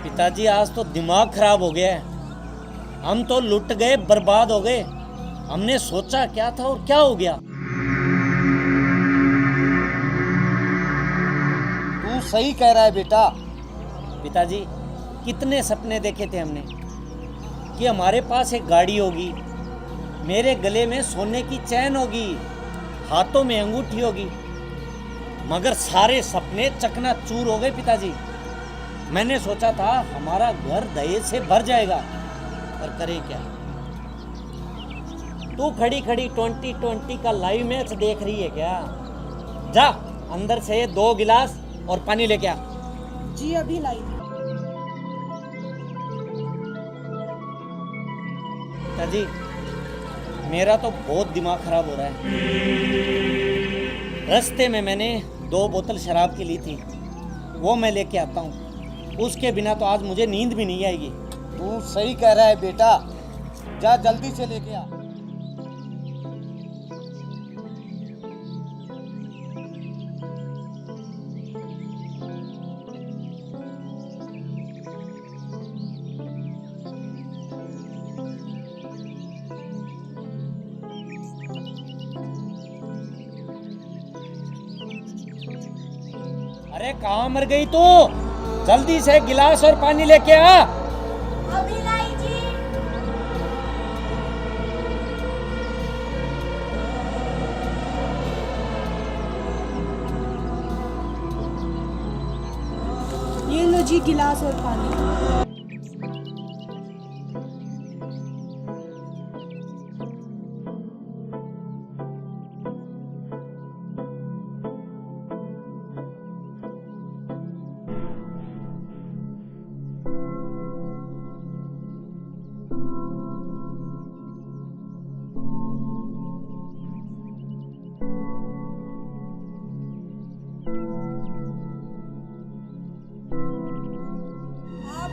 पिताजी आज तो दिमाग खराब हो गया है। हम तो लुट गए, बर्बाद हो गए। हमने सोचा क्या था और क्या हो गया। तू सही कह रहा है बेटा। पिताजी कितने सपने देखे थे हमने कि हमारे पास एक गाड़ी होगी, मेरे गले में सोने की चैन होगी, हाथों में अंगूठी होगी, मगर सारे सपने चकनाचूर हो गए पिताजी। मैंने सोचा था हमारा घर दहेज से भर जाएगा, पर करें क्या। तू खड़ी खड़ी 2020 का लाइव मैच देख रही है क्या? जा अंदर से 2 गिलास और पानी लेके आ। जी अभी लाई। पिताजी मेरा तो बहुत दिमाग खराब हो रहा है। रास्ते में मैंने 2 बोतल शराब की ली थी, वो मैं लेके आता हूँ। उसके बिना तो आज मुझे नींद भी नहीं आएगी। तू सही कह रहा है बेटा, जा जल्दी से लेके आ। अरे कहाँ मर गई तू? जल्दी से गिलास और पानी लेके आ। अभी लाई जी। ये लो जी गिलास और पानी।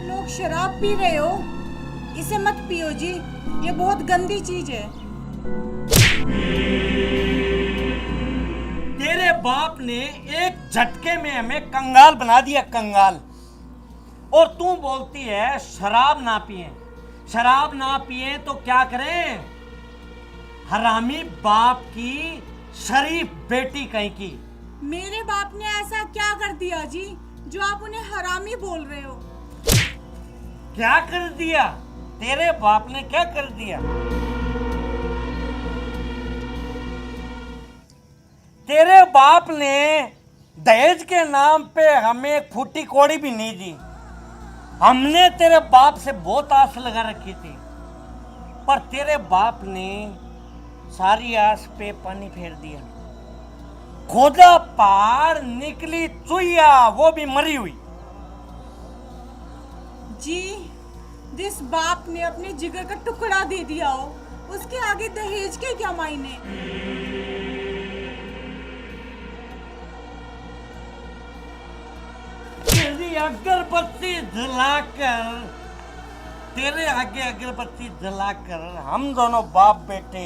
लोग शराब पी रहे हो, इसे मत पियो जी, ये बहुत गंदी चीज है। तेरे बाप ने एक झटके में हमें कंगाल बना दिया, कंगाल। और तू बोलती है शराब ना पिए। शराब ना पिए तो क्या करें? हरामी बाप की शरीफ बेटी कहीं की। मेरे बाप ने ऐसा क्या कर दिया जी जो आप उन्हें हरामी बोल रहे हो? क्या कर दिया? तेरे बाप ने क्या कर दिया? तेरे बाप ने दहेज के नाम पे हमें एक फूटी कौड़ी भी नहीं दी। हमने तेरे बाप से बहुत आस लगा रखी थी, पर तेरे बाप ने सारी आस पे पानी फेर दिया। खोदा पहाड़ निकली चुईया, वो भी मरी हुई। जी जिस बाप ने अपने जिगर का टुकड़ा दे दिया हो, उसके आगे दहेज के क्या मायने? तेरी अगरबत्ती जलाकर, तेरे आगे अगरबत्ती जलाकर हम दोनों बाप बेटे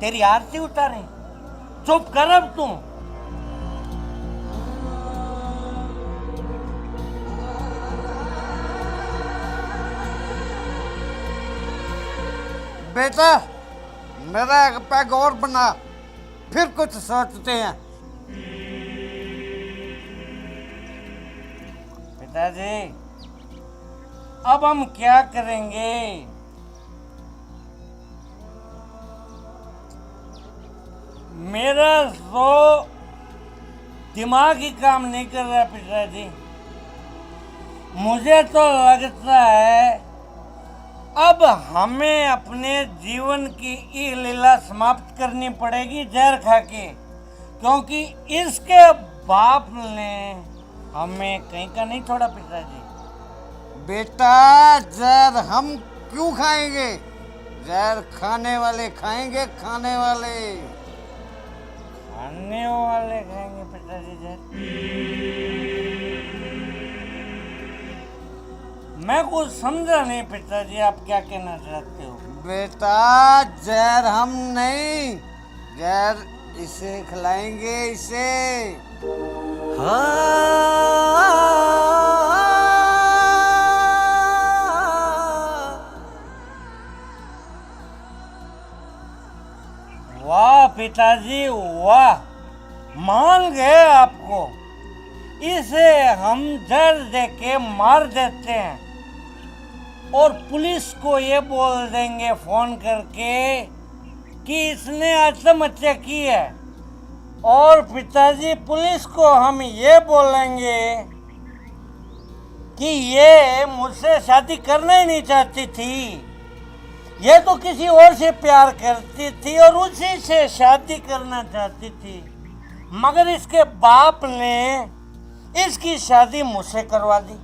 तेरी आरती उतारे। चुप कर अब तू। बेटा मेरा एक पैग और बना, फिर कुछ सोचते हैं। पिताजी अब हम क्या करेंगे? मेरा तो दिमाग ही काम नहीं कर रहा पिताजी। मुझे तो लगता है अब हमें अपने जीवन की ये लीला समाप्त करनी पड़ेगी जहर खा के, क्योंकि इसके बाप ने हमें कहीं का नहीं छोड़ा पिताजी। बेटा जहर हम क्यों खाएंगे? जहर खाने वाले खाएंगे, खाने वाले। खाने वाले खाएंगे पिताजी जहर? मैं कुछ समझा नहीं पिताजी, आप क्या कहना चाहते हो? बेटा जहर हम नहीं, जहर इसे खिलाएंगे, इसे। वाह पिताजी वाह, मान गए आपको। इसे हम जहर दे के मार देते हैं और पुलिस को ये बोल देंगे फोन करके कि इसने आत्महत्या की है। और पिताजी पुलिस को हम ये बोलेंगे कि ये मुझसे शादी करना ही नहीं चाहती थी, ये तो किसी और से प्यार करती थी और उसी से शादी करना चाहती थी, मगर इसके बाप ने इसकी शादी मुझसे करवा दी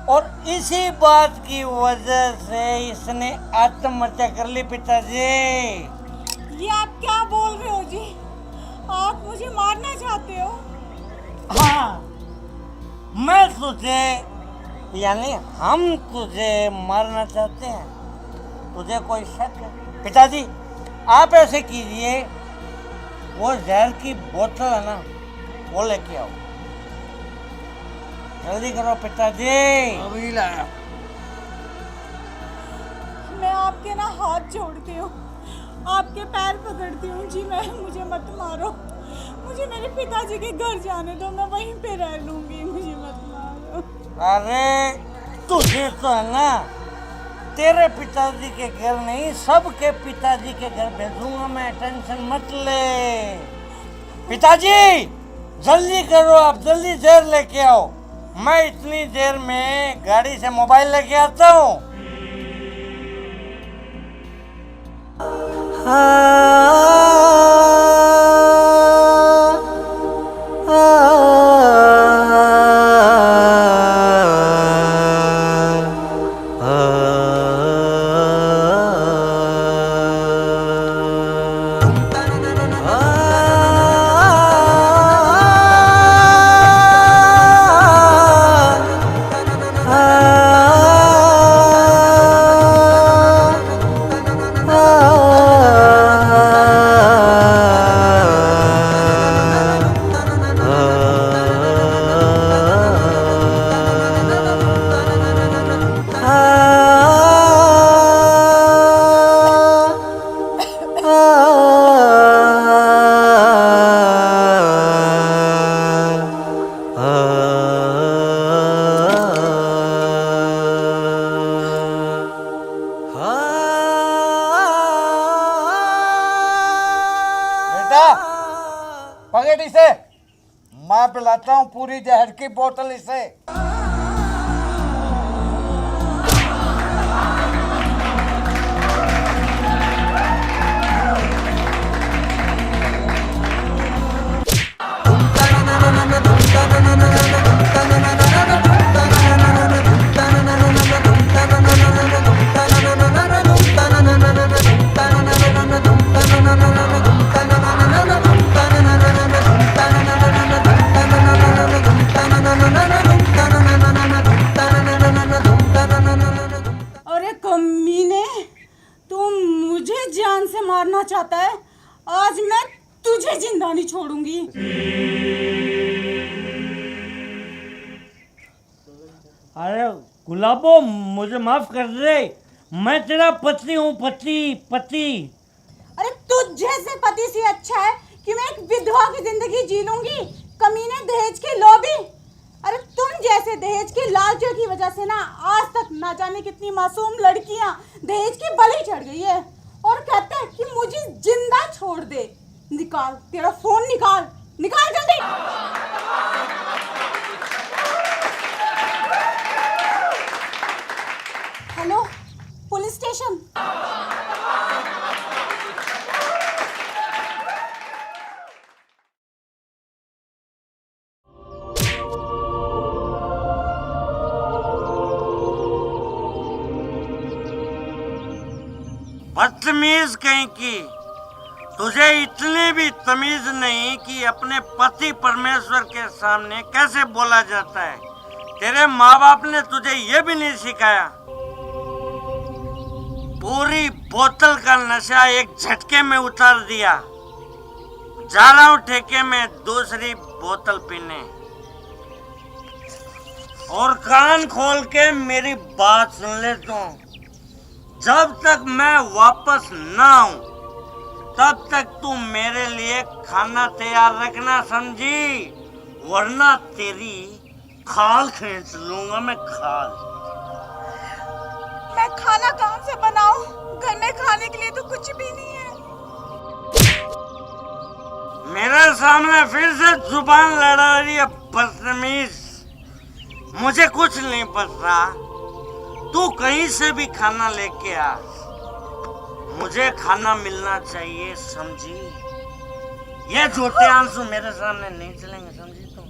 और इसी बात की वजह से इसने आत्महत्या कर ली। पिताजी ये आप क्या बोल रहे हो जी? आप मुझे मारना चाहते हो? हाँ, मैं तुझे यानी हम तुझे मारना चाहते हैं, तुझे कोई शक है? पिताजी आप ऐसे कीजिए, वो जहर की बोतल है ना, वो लेके आओ, जल्दी करो पिताजी। अभी लाया। मैं आपके ना हाथ जोड़ती हूँ, आपके पैर पकड़ती हूँ जी। मुझे मत मारो, मुझे मेरे पिताजी के घर जाने दो, मैं वहीं पे रह लूंगी, मुझे मत मारो। अरे तुझे तो है ना तेरे पिताजी के घर नहीं, सबके पिताजी के घर भेजूंगा मैं, टेंशन मत ले। पिताजी जल्दी करो, आप जल्दी जहर लेके आओ, मैं इतनी देर में गाड़ी से मोबाइल लेके आता हूँ। पकड़ इसे, मैं पिलाता हूँ पूरी जहर की बोतल इसे। अरे कमीने, तुम मुझे जान से मारना चाहता है? आज मैं तुझे जिंदा नहीं छोड़ूंगी। अरे गुलाबो मुझे माफ कर दे, मैं तेरा पति हूँ, पति पति। अरे तुझ जैसे पति से अच्छा है कि मैं एक विधवा की जिंदगी जी लूंगी। कमीने दहेज के लोभी। अरे तुम जैसे दहेज के लालचों की वजह से ना आज तक ना जाने कितनी मासूम लड़कियां दहेज की बलि चढ़ गई है और कहते हैं कि मुझे जिंदा छोड़ दे। निकाल तेरा फोन, निकाल निकाल जल्दी। Hello police station. बदतमीज कहीं की, तुझे इतनी भी तमीज नहीं कि अपने पति परमेश्वर के सामने कैसे बोला जाता है। तेरे माँ बाप ने तुझे ये भी नहीं सिखाया। पूरी बोतल का नशा एक झटके में उतार दिया। जा रहा हूँ ठेके में दूसरी बोतल पीने। और कान खोल के मेरी बात सुन ले तू। जब तक मैं वापस ना आऊं तब तक तू मेरे लिए खाना तैयार रखना, समझी? वरना तेरी खाल खींच लूंगा मैं, खाल। मैं खाना कहाँ से बनाऊं? घर में खाने के लिए तो कुछ भी नहीं है। मेरे सामने फिर से जुबान लड़ा रही है, बदतमीज। मुझे कुछ नहीं पता। तू कहीं से भी खाना लेके आ, मुझे खाना मिलना चाहिए, समझी? ये झूठे आंसू मेरे सामने नहीं चलेंगे, समझी तुम?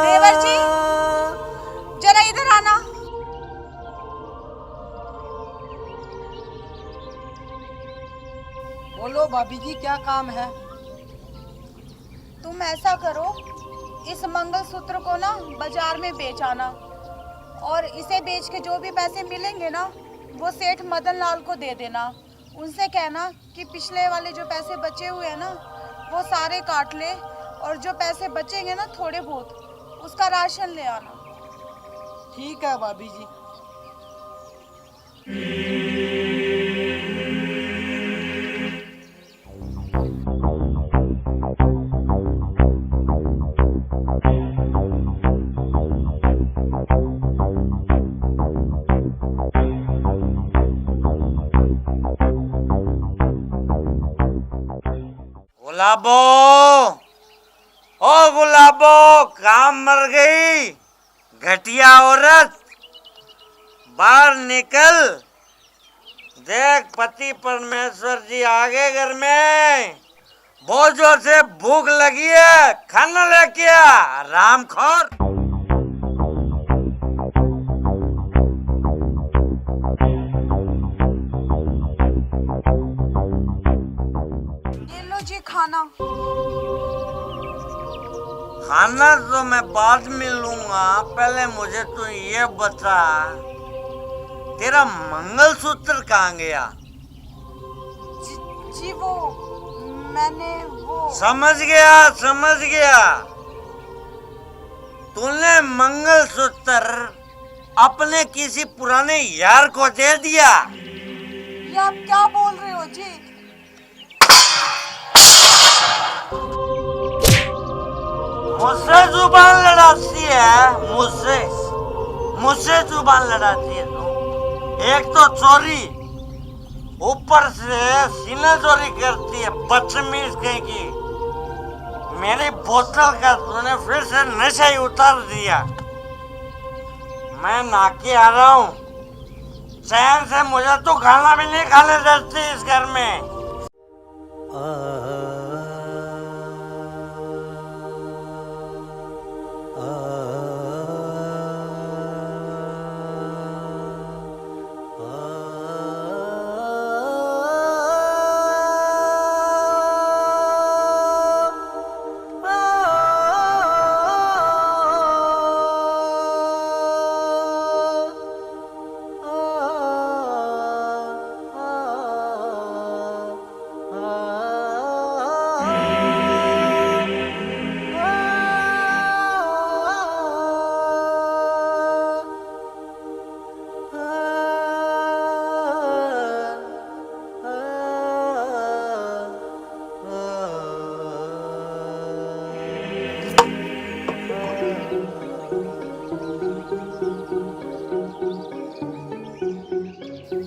देवर जी, जरा इधर आना। बोलो भाभी जी, क्या काम है? तुम ऐसा करो, इस मंगलसूत्र को ना बाजार में बेच आना, और इसे बेच के जो भी पैसे मिलेंगे ना वो सेठ मदन लाल को दे देना। उनसे कहना कि पिछले वाले जो पैसे बचे हुए हैं ना वो सारे काट ले, और जो पैसे बचेंगे ना थोड़े बहुत उसका राशन ले आना। ठीक है भाभी जी। गुलाबो, ओ गुलाबो, काम मर गई? घटिया औरत, बाहर निकल। देख, पति परमेश्वर जी आ गए घर में। बहुत जोर से भूख लगी है, खाना लेके आ, रामखोर। ये लो जी खाना। खाना तो मैं बाद में लूंगा, पहले मुझे तू ये बता, तेरा मंगलसूत्र कहाँ गया? जी वो मैंने वो समझ गया, समझ गया। तूने मंगलसूत्र अपने किसी पुराने यार को दे दिया। ये आप क्या बोल रहे हो जी? मुझसे जुबान लड़ाती है, मुझसे जुबान लड़ाती है तू। एक तो चोरी, ऊपर से सीना चोरी करती है, बदतमीज कहीं की। मेरी बोतल का तूने फिर से नशा ही उतार दिया। मैं नाके आ रहा हूँ, चैन से मुझे तो खाना भी नहीं खाने देती इस घर में।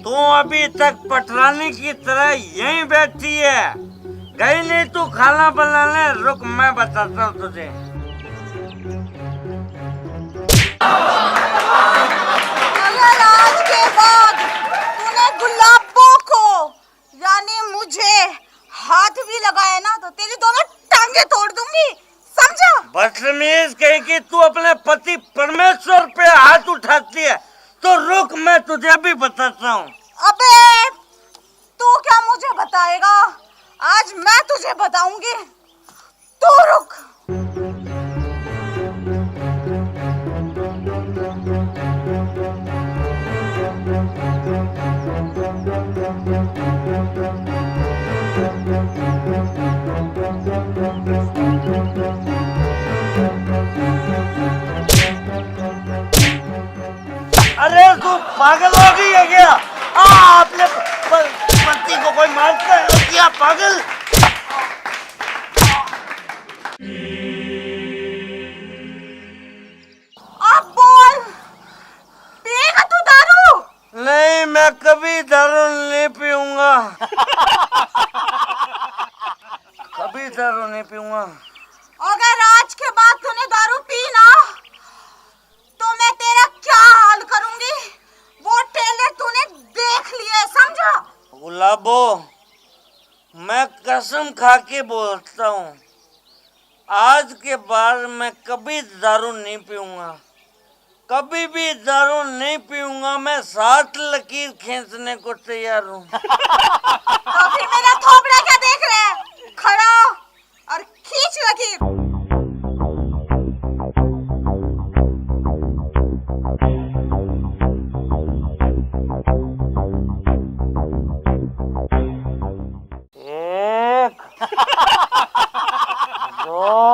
तू अभी तक पटरानी की तरह यहीं बैठी है। कहीं नहीं, तू खाना बनाने रुक, मैं बताता हूँ तुझे। अगर आज के बाद तूने गुलाबों को यानी मुझे हाथ भी लगाया ना तो तेरी दोनों टांगे तोड़ दूंगी, समझा? बदतमीज कहीं कि तू अपने पति परमेश्वर पे हाथ उठाती है, तो रुक, मैं तुझे भी बताता हूँ। अबे तू क्या मुझे बताएगा? आज मैं तुझे बताऊंगी, तू रुक। अरे तू पागल हो गई है क्या? अपने पति को कोई मारता है क्या पागल? अब बोल, पिएगा तू दारू? नहीं, मैं कभी दारू नहीं पीऊंगा। कभी दारू नहीं पीऊंगा। अगर आज के बाद तूने दारू पी ना तो मैं तेरा क्या हाल करूंगी वो टेले तूने देख लिए, समझा? गुलाबो, मैं कसम खा के बोलता हूँ, आज के बाद मैं कभी दारू नहीं पीऊंगा, कभी भी दारू नहीं पीऊंगा। मैं 7 लकीर खींचने को तैयार हूँ। तो फिर मेरा थोपड़ा क्या देख रहे हैं? खड़ा हो और खींच लकीर। एक, दो,